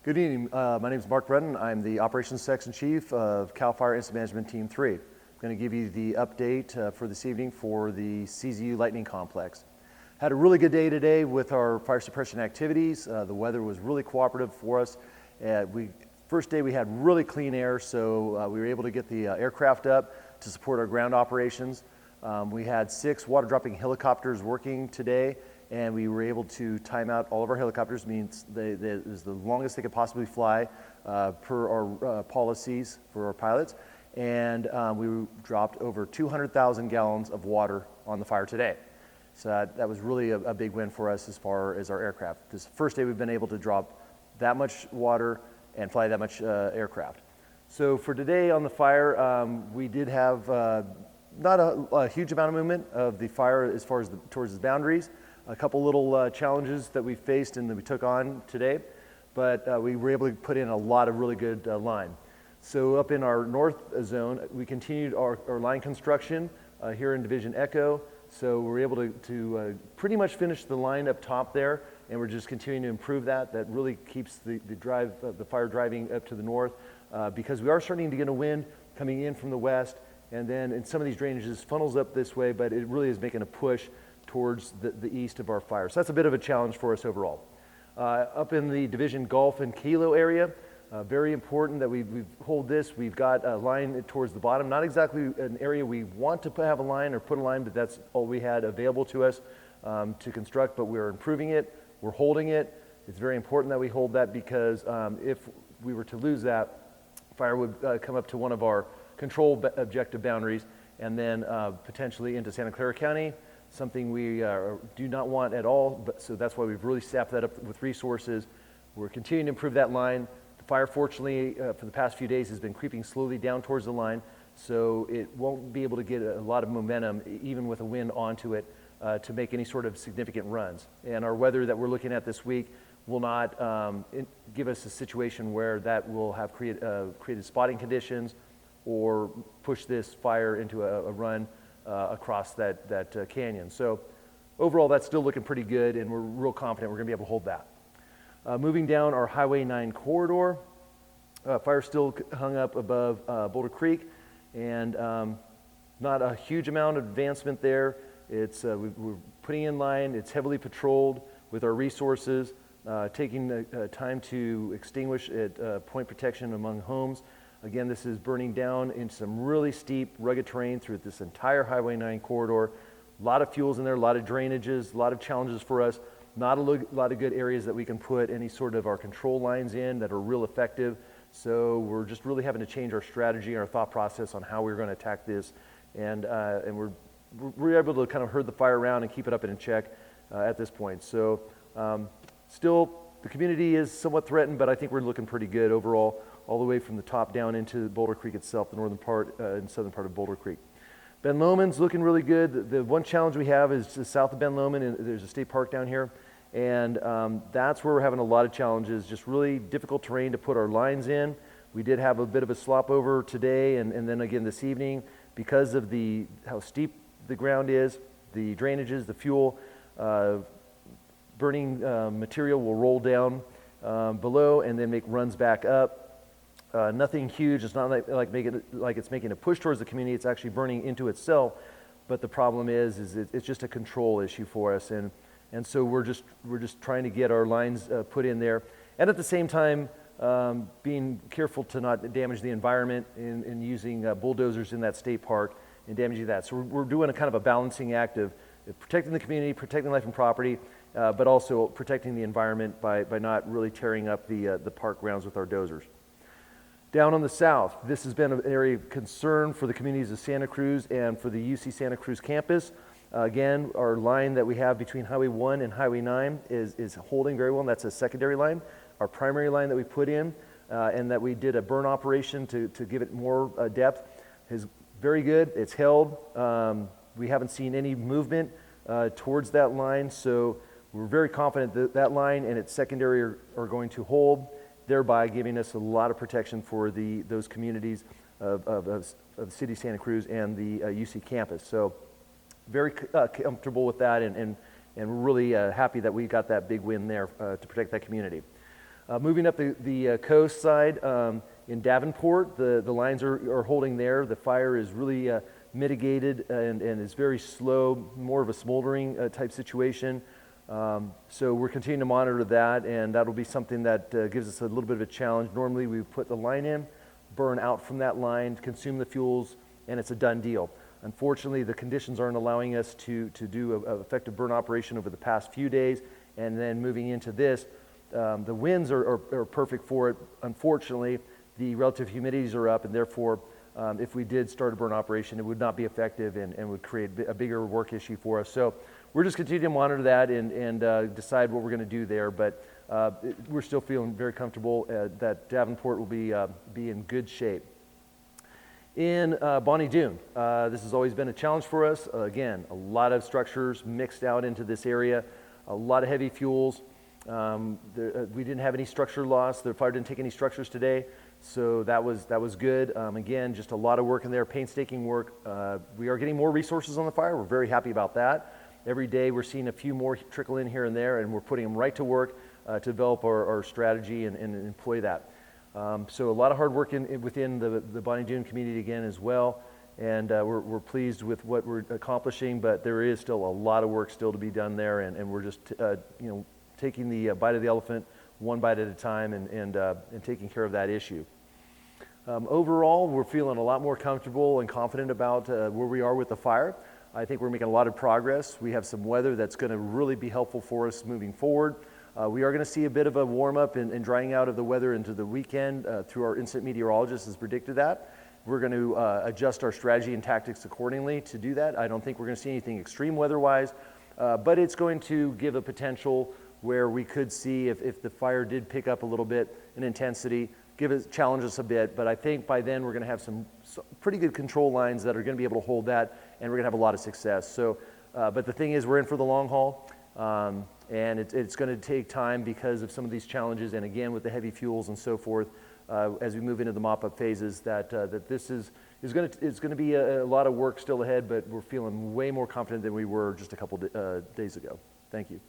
Good evening. My name is Mark Brennan. I'm the Operations Section Chief of CAL FIRE Incident Management Team 3. I'm going to give you the update for this evening for the CZU Lightning Complex. Had a really good day today with our fire suppression activities. The weather was really cooperative for us. First day we had really clean air, so we were able to get the aircraft up to support our ground operations. We had 6 water dropping helicopters working today, and we were able to time out all of our helicopters. Means it was the longest they could possibly fly per our policies for our pilots. And we dropped over 200,000 gallons of water on the fire today. So that was really a big win for us as far as our aircraft. This is the first day we've been able to drop that much water and fly that much aircraft. So for today on the fire, we did have not a huge amount of movement of the fire as far as towards the boundaries. A couple little challenges that we faced and that we took on today, but we were able to put in a lot of really good line. So up in our north zone, we continued our line construction here in Division Echo. So we're able to pretty much finish the line up top there, and we're just continuing to improve that. That really keeps the fire driving up to the north because we are starting to get a wind coming in from the west, and then in some of these drainages funnels up this way, but it really is making a push towards the east of our fire. So that's a bit of a challenge for us overall. Up in the Division Gulf and Kilo area, very important that we hold this. We've got a line towards the bottom, not exactly an area we want to have a line or put a line, but that's all we had available to us to construct, but we're improving it, we're holding it. It's very important that we hold that because if we were to lose that, fire would come up to one of our control objective boundaries and then potentially into Santa Clara County, something we do not want at all, but so that's why we've really staffed that up with resources. We're continuing to improve that line. The fire, fortunately, for the past few days has been creeping slowly down towards the line, so it won't be able to get a lot of momentum, even with a wind onto it, to make any sort of significant runs. And our weather that we're looking at this week will not give us a situation where that will have created spotting conditions or push this fire into a run across that canyon. So overall, that's still looking pretty good, and we're real confident we're going to be able to hold that. Moving down our Highway 9 corridor, fire still hung up above Boulder Creek, and not a huge amount of advancement there. We're putting in line. It's heavily patrolled with our resources, taking the time to extinguish at point protection among homes. Again, this is burning down in some really steep, rugged terrain through this entire Highway 9 corridor. A lot of fuels in there, a lot of drainages, a lot of challenges for us. Not a lot of good areas that we can put any sort of our control lines in that are real effective. So we're just really having to change our strategy and our thought process on how we're going to attack this. And we're able to kind of herd the fire around and keep it up in check at this point. So still, the community is somewhat threatened, but I think we're looking pretty good overall, all the way from the top down into Boulder Creek itself, the northern part and southern part of Boulder Creek. Ben Lomond's looking really good. The one challenge we have is just south of Ben Lomond, and there's a state park down here, and that's where we're having a lot of challenges, just really difficult terrain to put our lines in. We did have a bit of a slop over today and then again this evening because of how steep the ground is, the drainages, the fuel, burning material will roll down below and then make runs back up. Nothing huge. It's not like it's making a push towards the community. It's actually burning into itself. But the problem is it's just a control issue for us, and so we're just trying to get our lines put in there, and at the same time being careful to not damage the environment in using bulldozers in that state park and damaging that. So we're doing a kind of a balancing act of protecting the community, protecting life and property, but also protecting the environment by not really tearing up the park grounds with our dozers. Down on the south, this has been an area of concern for the communities of Santa Cruz and for the UC Santa Cruz campus. Again, our line that we have between Highway 1 and Highway 9 is holding very well, and that's a secondary line. Our primary line that we put in and that we did a burn operation to give it more depth is very good. It's held. We haven't seen any movement towards that line, so we're very confident that that line and its secondary are going to hold, thereby giving us a lot of protection for those communities of the city of Santa Cruz and the UC campus. So very comfortable with that and really happy that we got that big win there to protect that community. Moving up the coast side, in Davenport, the lines are holding there. The fire is really mitigated and is very slow, more of a smoldering type situation. So we're continuing to monitor that, and that'll be something that gives us a little bit of a challenge. Normally we put the line in, burn out from that line, consume the fuels, and it's a done deal. Unfortunately, the conditions aren't allowing us to do an effective burn operation over the past few days, and then moving into this, the winds are perfect for it. Unfortunately, the relative humidities are up, and therefore, if we did start a burn operation, it would not be effective and would create a bigger work issue for us. So we're just continuing to monitor that and decide what we're going to do there. But we're still feeling very comfortable that Davenport will be in good shape. In Bonnie Doon, this has always been a challenge for us. Again, a lot of structures mixed out into this area, a lot of heavy fuels. We didn't have any structure loss. The fire didn't take any structures today, so that was good. Again, just a lot of work in there, painstaking work. We are getting more resources on the fire. We're very happy about that. Every day we're seeing a few more trickle in here and there, and we're putting them right to work to develop our strategy and employ that. So a lot of hard work within the Bonnie Doon community again as well, and we're pleased with what we're accomplishing, but there is still a lot of work still to be done there, and we're just taking the bite of the elephant one bite at a time and taking care of that issue. Overall, we're feeling a lot more comfortable and confident about where we are with the fire. I think we're making a lot of progress. We have some weather that's going to really be helpful for us moving forward. We are going to see a bit of a warm up and drying out of the weather into the weekend through our incident meteorologist has predicted that. We're going to adjust our strategy and tactics accordingly to do that. I don't think we're going to see anything extreme weather-wise, but it's going to give a potential where we could see if the fire did pick up a little bit in intensity, challenge us a bit, but I think by then we're going to have some pretty good control lines that are going to be able to hold that, and we're going to have a lot of success. So, but the thing is, we're in for the long haul, and it's going to take time because of some of these challenges, and again with the heavy fuels and so forth, as we move into the mop-up phases, that this is going to be a lot of work still ahead, but we're feeling way more confident than we were just a couple days ago. Thank you.